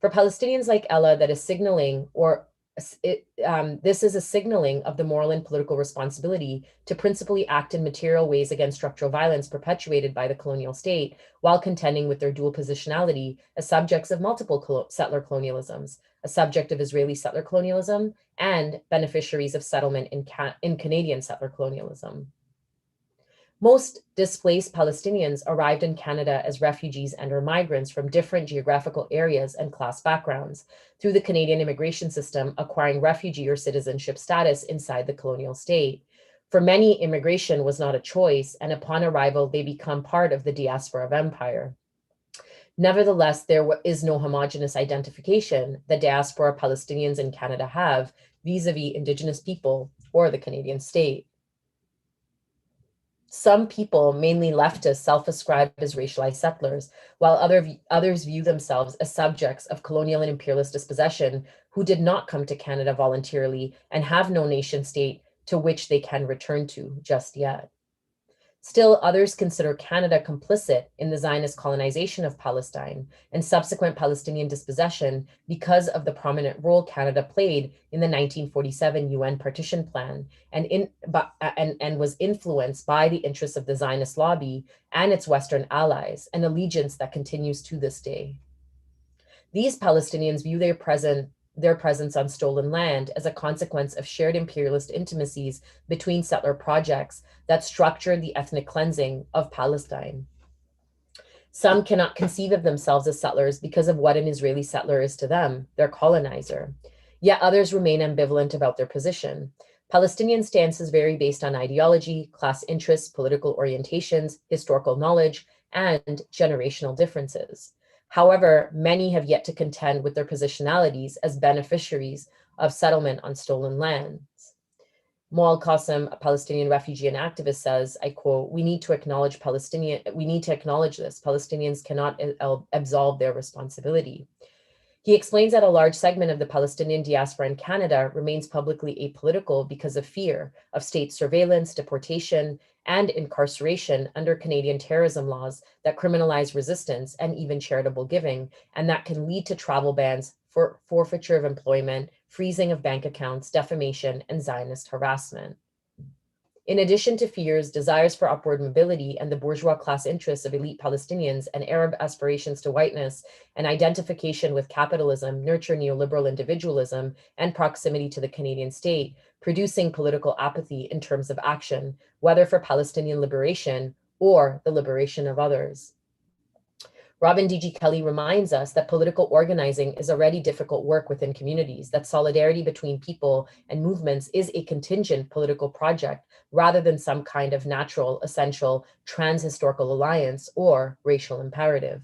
For Palestinians like Ella, that is signaling or This is a signaling of the moral and political responsibility to principally act in material ways against structural violence perpetuated by the colonial state, while contending with their dual positionality as subjects of multiple settler colonialisms, a subject of Israeli settler colonialism and beneficiaries of settlement in Canadian settler colonialism. Most displaced Palestinians arrived in Canada as refugees and/or migrants from different geographical areas and class backgrounds through the Canadian immigration system, acquiring refugee or citizenship status inside the colonial state. For many, immigration was not a choice, and upon arrival, they become part of the diaspora of empire. Nevertheless, there is no homogenous identification that diaspora Palestinians in Canada have vis-a-vis Indigenous people or the Canadian state. Some people, mainly leftists, self-ascribe as racialized settlers, while others view themselves as subjects of colonial and imperialist dispossession who did not come to Canada voluntarily and have no nation state to which they can return to just yet. Still, others consider Canada complicit in the Zionist colonization of Palestine and subsequent Palestinian dispossession because of the prominent role Canada played in the 1947 UN partition plan and was influenced by the interests of the Zionist lobby and its Western allies, an allegiance that continues to this day. These Palestinians view their presence on stolen land as a consequence of shared imperialist intimacies between settler projects that structured the ethnic cleansing of Palestine. Some cannot conceive of themselves as settlers because of what an Israeli settler is to them, their colonizer. Yet others remain ambivalent about their position. Palestinian stances vary based on ideology, class interests, political orientations, historical knowledge, and generational differences. However, many have yet to contend with their positionalities as beneficiaries of settlement on stolen lands. Moal Qasim, a Palestinian refugee and activist, says, I quote, we need to acknowledge this. Palestinians cannot absolve their responsibility. He explains that a large segment of the Palestinian diaspora in Canada remains publicly apolitical because of fear of state surveillance, deportation, and incarceration under Canadian terrorism laws that criminalize resistance and even charitable giving, and that can lead to travel bans, for forfeiture of employment, freezing of bank accounts, defamation, and Zionist harassment. In addition to fears, desires for upward mobility, and the bourgeois class interests of elite Palestinians and Arab aspirations to whiteness and identification with capitalism nurture neoliberal individualism and proximity to the Canadian state, producing political apathy in terms of action, whether for Palestinian liberation or the liberation of others. Robin D.G. Kelly reminds us that political organizing is already difficult work within communities, that solidarity between people and movements is a contingent political project rather than some kind of natural, essential, trans-historical alliance or racial imperative.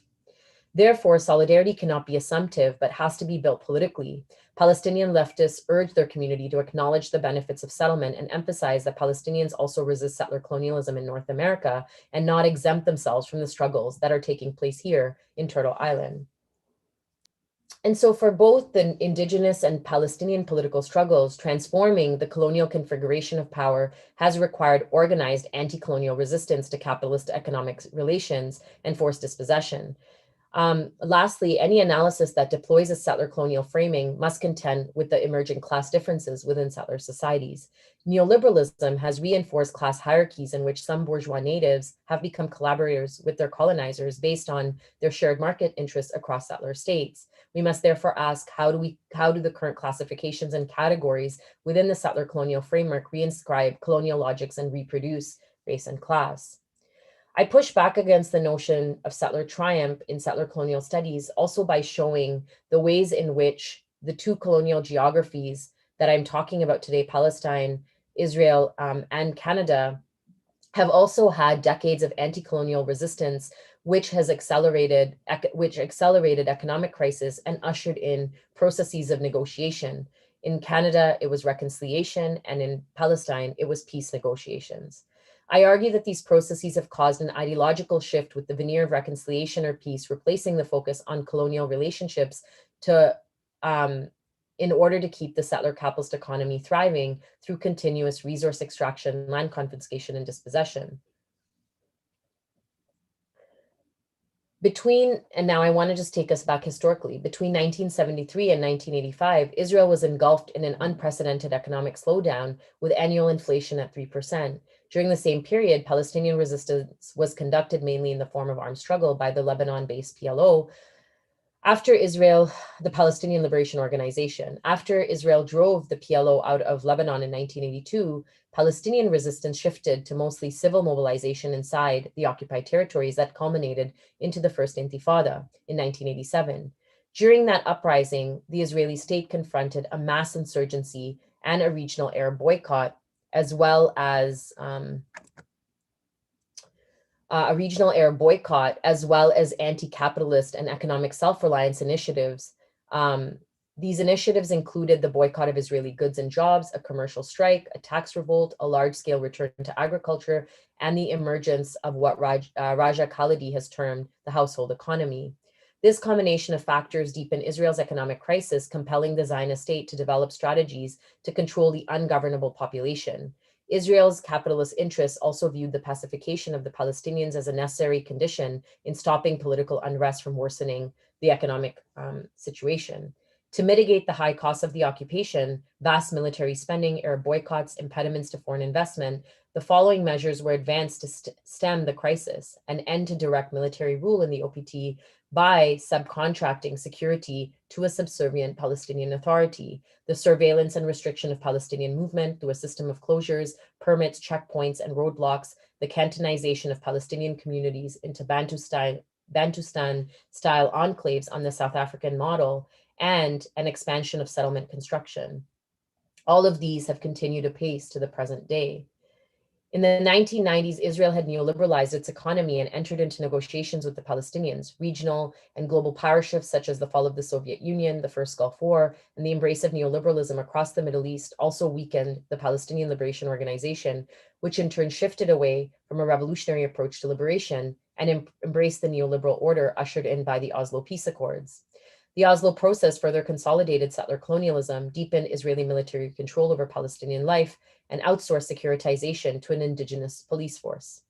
Therefore, solidarity cannot be assumptive, but has to be built politically. Palestinian leftists urge their community to acknowledge the benefits of settlement and emphasize that Palestinians also resist settler colonialism in North America and not exempt themselves from the struggles that are taking place here in Turtle Island. And so for both the Indigenous and Palestinian political struggles, transforming the colonial configuration of power has required organized anti-colonial resistance to capitalist economic relations and forced dispossession. Lastly, any analysis that deploys a settler colonial framing must contend with the emerging class differences within settler societies. Neoliberalism has reinforced class hierarchies in which some bourgeois natives have become collaborators with their colonizers based on their shared market interests across settler states. We must therefore ask, how do the current classifications and categories within the settler colonial framework reinscribe colonial logics and reproduce race and class? I push back against the notion of settler triumph in settler colonial studies also by showing the ways in which the two colonial geographies that I'm talking about today, Palestine, Israel, and Canada, have also had decades of anti-colonial resistance, which accelerated economic crisis and ushered in processes of negotiation. In Canada, it was reconciliation, and in Palestine, it was peace negotiations. I argue that these processes have caused an ideological shift with the veneer of reconciliation or peace, replacing the focus on colonial relationships in order to keep the settler capitalist economy thriving through continuous resource extraction, land confiscation, and dispossession. And now I want to just take us back historically, between 1973 and 1985, Israel was engulfed in an unprecedented economic slowdown with annual inflation at 3%. During the same period, Palestinian resistance was conducted mainly in the form of armed struggle by the Lebanon-based PLO, the Palestinian Liberation Organization. After Israel drove the PLO out of Lebanon in 1982, Palestinian resistance shifted to mostly civil mobilization inside the occupied territories that culminated into the First Intifada in 1987. During that uprising, the Israeli state confronted a mass insurgency and a regional Arab boycott, as well as anti-capitalist and economic self-reliance initiatives. Um, these initiatives included the boycott of Israeli goods and jobs, a commercial strike, a tax revolt, a large-scale return to agriculture, and the emergence of what Raja Khalidi has termed the household economy. This combination of factors deepened Israel's economic crisis, compelling the Zionist state to develop strategies to control the ungovernable population. Israel's capitalist interests also viewed the pacification of the Palestinians as a necessary condition in stopping political unrest from worsening the economic situation. To mitigate the high costs of the occupation, vast military spending, Arab boycotts, impediments to foreign investment, the following measures were advanced to stem the crisis: an end to direct military rule in the OPT by subcontracting security to a subservient Palestinian authority, the surveillance and restriction of Palestinian movement through a system of closures, permits, checkpoints, and roadblocks, the cantonization of Palestinian communities into Bantustan-style enclaves on the South African model, and an expansion of settlement construction. All of these have continued apace to the present day. In the 1990s, Israel had neoliberalized its economy and entered into negotiations with the Palestinians. Regional and global power shifts, such as the fall of the Soviet Union, the First Gulf War, and the embrace of neoliberalism across the Middle East, also weakened the Palestinian Liberation Organization, which in turn shifted away from a revolutionary approach to liberation and embraced the neoliberal order ushered in by the Oslo Peace Accords. The Oslo process further consolidated settler colonialism, deepened Israeli military control over Palestinian life, and outsourced securitization to an indigenous police force.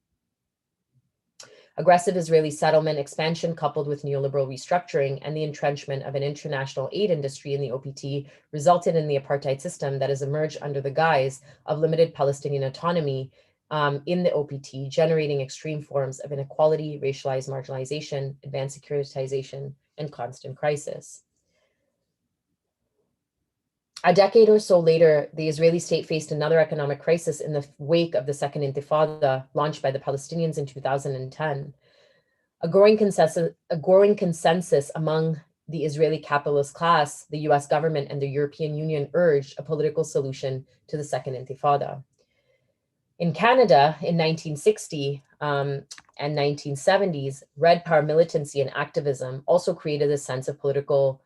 Aggressive Israeli settlement expansion, coupled with neoliberal restructuring and the entrenchment of an international aid industry in the OPT, resulted in the apartheid system that has emerged under the guise of limited Palestinian autonomy in the OPT, generating extreme forms of inequality, racialized marginalization, advanced securitization, and constant crisis. A decade or so later, the Israeli state faced another economic crisis in the wake of the Second Intifada, launched by the Palestinians in 2010. A growing consensus among the Israeli capitalist class, the US government, and the European Union urged a political solution to the Second Intifada. In Canada, in 1960 and 1970s, Red Power militancy and activism also created a sense of political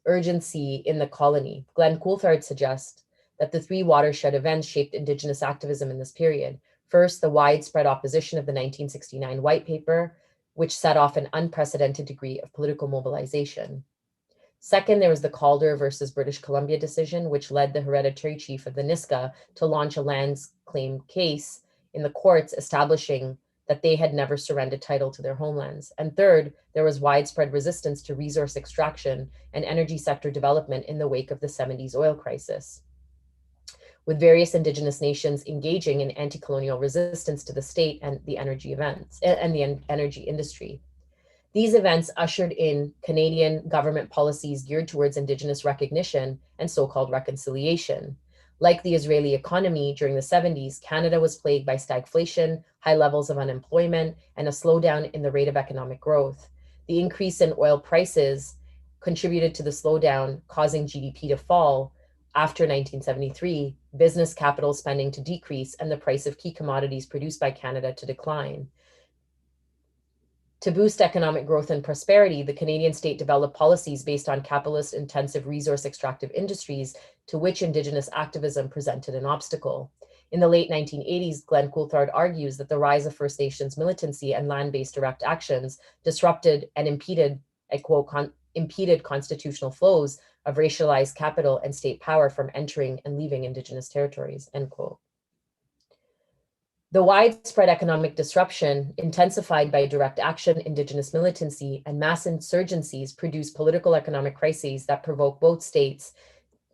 urgency in the colony. Glenn Coulthard suggests that the three watershed events shaped Indigenous activism in this period. First, the widespread opposition of the 1969 White Paper, which set off an unprecedented degree of political mobilization. Second, there was the Calder versus British Columbia decision, which led the hereditary chief of the Niska to launch a lands claim case in the courts, establishing that they had never surrendered title to their homelands. And third, there was widespread resistance to resource extraction and energy sector development in the wake of the 70s oil crisis, with various Indigenous nations engaging in anti-colonial resistance to the state and the energy energy industry. These events ushered in Canadian government policies geared towards Indigenous recognition and so-called reconciliation. Like the Israeli economy during the 70s, Canada was plagued by stagflation, high levels of unemployment, and a slowdown in the rate of economic growth. The increase in oil prices contributed to the slowdown, causing GDP to fall after 1973, business capital spending to decrease, and the price of key commodities produced by Canada to decline. To boost economic growth and prosperity, the Canadian state developed policies based on capitalist-intensive resource extractive industries to which Indigenous activism presented an obstacle. In the late 1980s, Glenn Coulthard argues that the rise of First Nations militancy and land-based direct actions disrupted and impeded, I quote, impeded constitutional flows of racialized capital and state power from entering and leaving Indigenous territories, end quote. The widespread economic disruption, intensified by direct action, indigenous militancy, and mass insurgencies, produce political economic crises that provoke both states,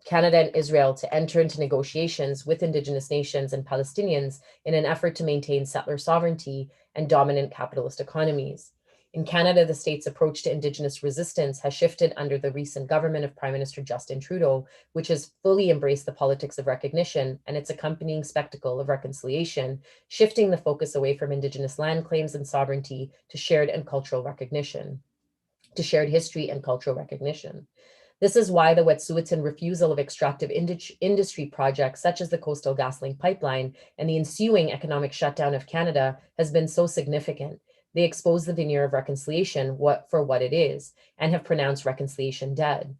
Canada and Israel, to enter into negotiations with Indigenous nations and Palestinians in an effort to maintain settler sovereignty and dominant capitalist economies. In Canada, the state's approach to Indigenous resistance has shifted under the recent government of Prime Minister Justin Trudeau, which has fully embraced the politics of recognition and its accompanying spectacle of reconciliation, shifting the focus away from Indigenous land claims and sovereignty to shared and cultural recognition, to shared history and cultural recognition. This is why the Wet'suwet'en refusal of extractive industry projects such as the Coastal GasLink pipeline and the ensuing economic shutdown of Canada has been so significant. They expose the veneer of reconciliation for what it is and have pronounced reconciliation dead.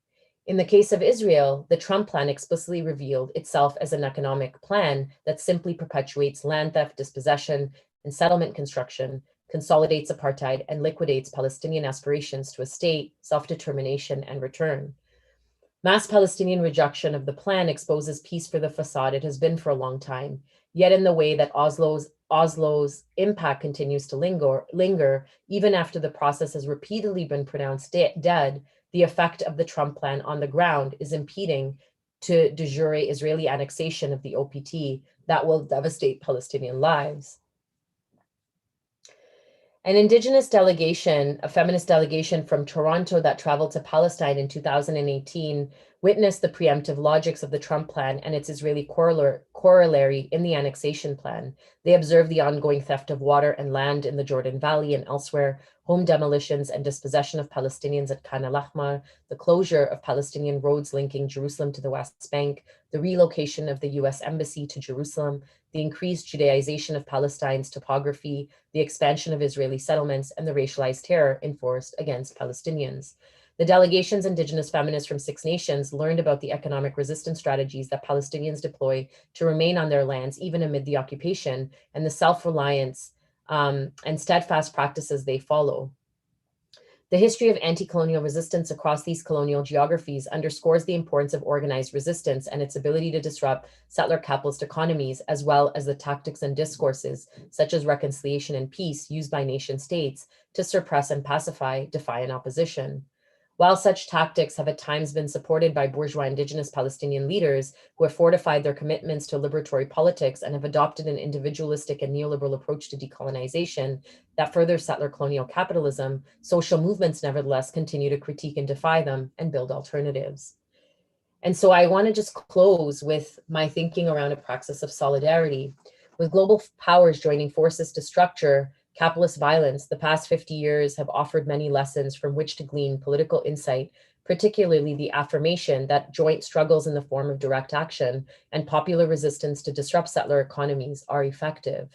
In the case of Israel, the Trump plan explicitly revealed itself as an economic plan that simply perpetuates land theft, dispossession, and settlement construction, consolidates apartheid, and liquidates Palestinian aspirations to a state, self-determination, and return. Mass Palestinian rejection of the plan exposes peace for the facade it has been for a long time, yet in the way that Oslo's impact continues to linger, even after the process has repeatedly been pronounced dead, the effect of the Trump plan on the ground is impeding to de jure Israeli annexation of the OPT that will devastate Palestinian lives. An Indigenous delegation, a feminist delegation from Toronto that traveled to Palestine in 2018, witnessed the preemptive logics of the Trump plan and its Israeli corollary in the annexation plan. They observed the ongoing theft of water and land in the Jordan Valley and elsewhere, home demolitions and dispossession of Palestinians at Khan al-Ahmar, the closure of Palestinian roads linking Jerusalem to the West Bank, the relocation of the US Embassy to Jerusalem, the increased Judaization of Palestine's topography, the expansion of Israeli settlements, and the racialized terror enforced against Palestinians. The delegation's Indigenous feminists from 6 nations learned about the economic resistance strategies that Palestinians deploy to remain on their lands, even amid the occupation, and the self-reliance and steadfast practices they follow. The history of anti-colonial resistance across these colonial geographies underscores the importance of organized resistance and its ability to disrupt settler capitalist economies, as well as the tactics and discourses, such as reconciliation and peace, used by nation states to suppress and pacify defiant opposition. While such tactics have at times been supported by bourgeois Indigenous Palestinian leaders who have fortified their commitments to liberatory politics and have adopted an individualistic and neoliberal approach to decolonization that furthers settler colonial capitalism, social movements nevertheless continue to critique and defy them and build alternatives. And so I want to just close with my thinking around a praxis of solidarity. With global powers joining forces to structure capitalist violence, the past 50 years have offered many lessons from which to glean political insight, particularly the affirmation that joint struggles in the form of direct action and popular resistance to disrupt settler economies are effective.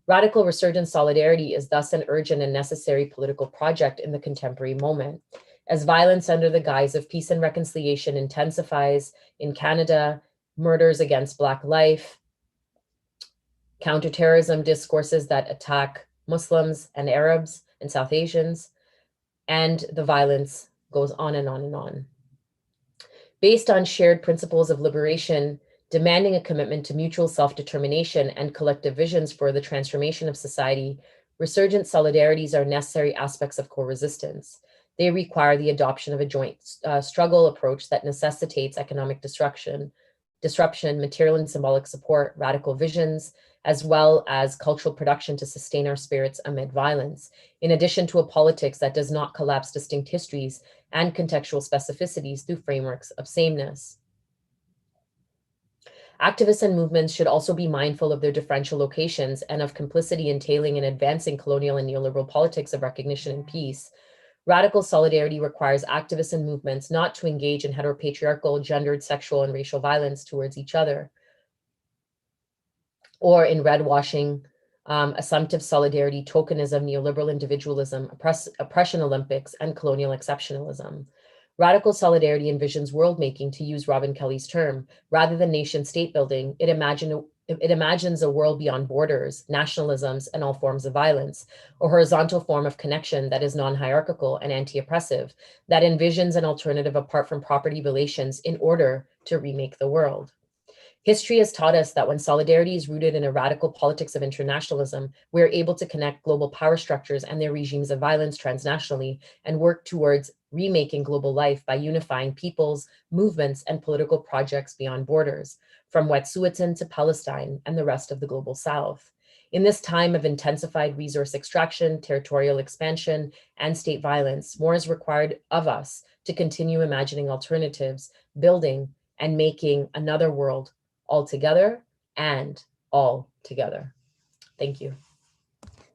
Radical resurgent solidarity is thus an urgent and necessary political project in the contemporary moment. As violence under the guise of peace and reconciliation intensifies in Canada, murders against Black life, counterterrorism discourses that attack Muslims and Arabs and South Asians, and the violence goes on and on and on. Based on shared principles of liberation, demanding a commitment to mutual self-determination and collective visions for the transformation of society, resurgent solidarities are necessary aspects of co-resistance. They require the adoption of a joint struggle approach that necessitates economic disruption, material and symbolic support, radical visions, as well as cultural production to sustain our spirits amid violence, in addition to a politics that does not collapse distinct histories and contextual specificities through frameworks of sameness. Activists and movements should also be mindful of their differential locations and of complicity entailing in advancing colonial and neoliberal politics of recognition and peace. Radical solidarity requires activists and movements not to engage in heteropatriarchal, gendered, sexual, and racial violence towards each other, or in redwashing, assumptive solidarity, tokenism, neoliberal individualism, oppression Olympics, and colonial exceptionalism. Radical solidarity envisions world making, to use Robin Kelly's term. Rather than nation state building, it imagines a world beyond borders, nationalisms, and all forms of violence, a horizontal form of connection that is non-hierarchical and anti-oppressive, that envisions an alternative apart from property relations in order to remake the world. History has taught us that when solidarity is rooted in a radical politics of internationalism, we are able to connect global power structures and their regimes of violence transnationally and work towards remaking global life by unifying peoples, movements, and political projects beyond borders, from Wet'suwet'en to Palestine and the rest of the global South. In this time of intensified resource extraction, territorial expansion, and state violence, more is required of us to continue imagining alternatives, building, and making another world all together and all together. Thank you.